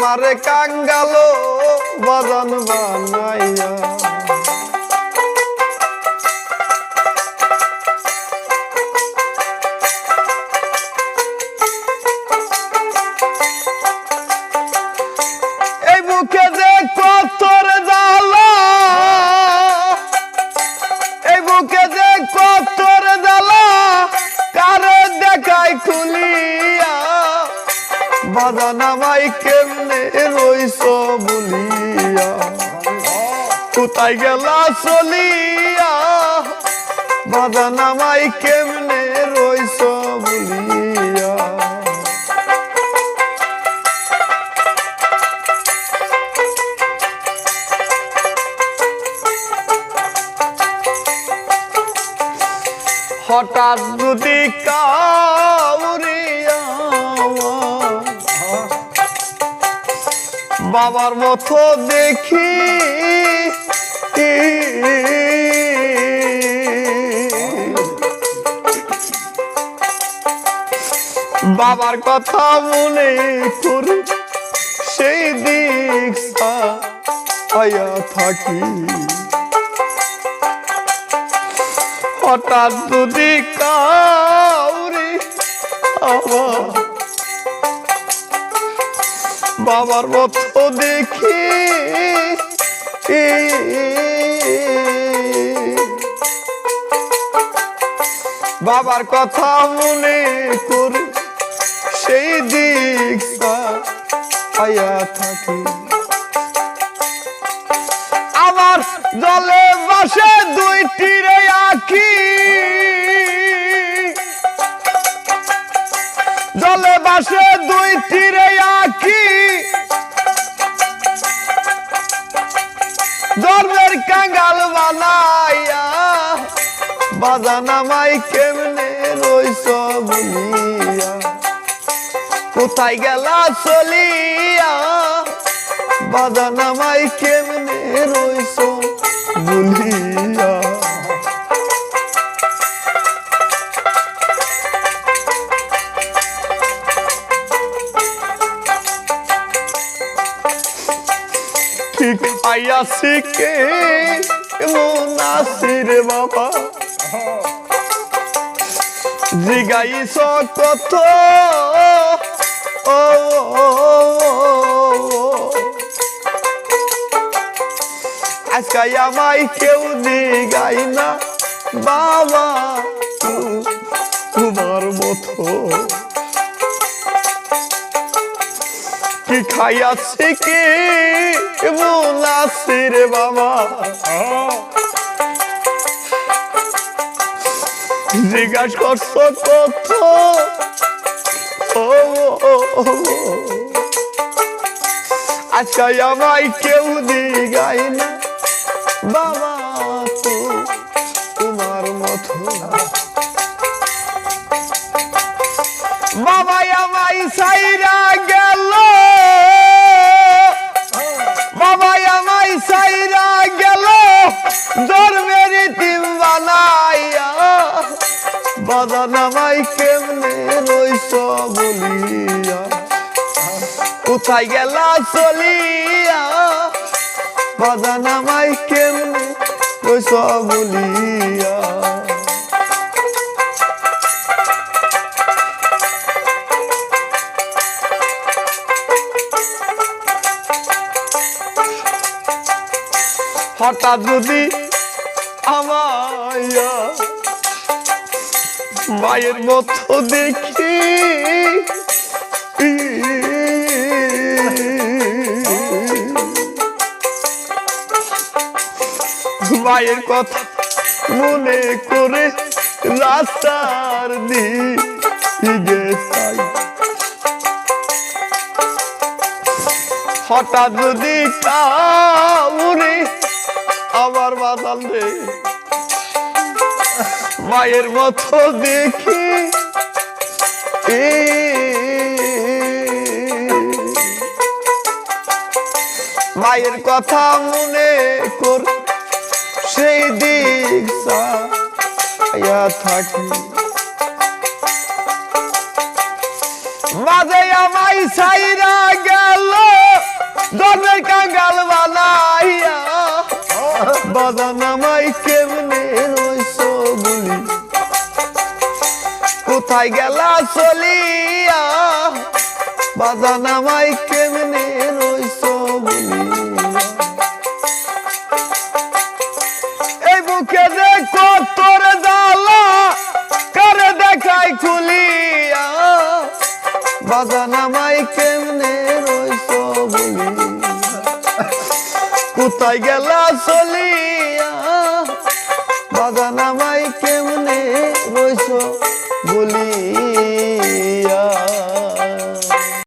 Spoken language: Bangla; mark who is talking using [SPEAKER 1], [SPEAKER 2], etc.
[SPEAKER 1] আমারে কাঙ্গালো বাজান বানাইয়া এই বুকে যে কতর জ্বালা এই বুকে যে কতর জ্বালা কারে দেখাই খুলিয়া বাজান আমায় কেমনে রইস বলিয়া কোথায় গেলা চলিয়া বাজান আমায় কেমনে রইস বলিয়া হঠাৎ যদি কাউরিয়া বাবার মতো দেখি বাবার কথা মনে করি সেই দিক আয়া থাকি হঠাৎ যদি কাউরি আমার বাবার মতো দেখি বাবার কথা মনে করি সেই দিক আয়া থাকি আমার জলে বাসে দুইটি রে আঁখি জলে বাসে দুইটি রে আঁখি জন্মের কাঙ্গাল বানাইয়া বাজান আমায় কেমনে রইস বলিয়া কোথায় গেলা চলিয়া বাজান আমায় কেমনে রইস বলিয়া ঠিক আইয়াছি কে মুনাসির বাবা জিগাইছ কত আজকে আমায় কেউ দিগাই না বাবা তোমার মতো কি খাইয়াছি কি মুনাসির বাবা জিজ্ঞাসা করছো কত আজকে আমায় কেউ দিগাই না বাবা তোমার মতো বাবা আমায় সাইরা গেল বাবা আমায় সাইরা গেল জন্মের তিম বানাইয়া বাজান আমায় কেমনে রইস বলিয়া কোথায় গেলা চলিয়া বাজান আমায় কেমনে রইস বলিয়া হঠাৎ যদি আমায় মায়ের মতো দেখি মায়ের কথা মনে করে রাস্তার দিকে যাই হঠাৎ যদি কাউরে আমার বাজাল রে মায়ের মতো দেখি মায়ের কথা মনে কর সেই দিক থাকি মাঝে আমায় ছাইরা গেল জন্মের কাঙ্গাল বানাইয়া বাজান আমায় কেমনে রইছো বলি কোথায় গেলা চলিয়া বাজান আমায় কেমনে রইছো বলি এই বুকে দেখো তোর জ্বালা করে দেখাই খুলিয়া বাজান আমায় কেমনে রইছো বলি কোথায় গেলা চলিয়া বাজান আমায় কেমনে রইছো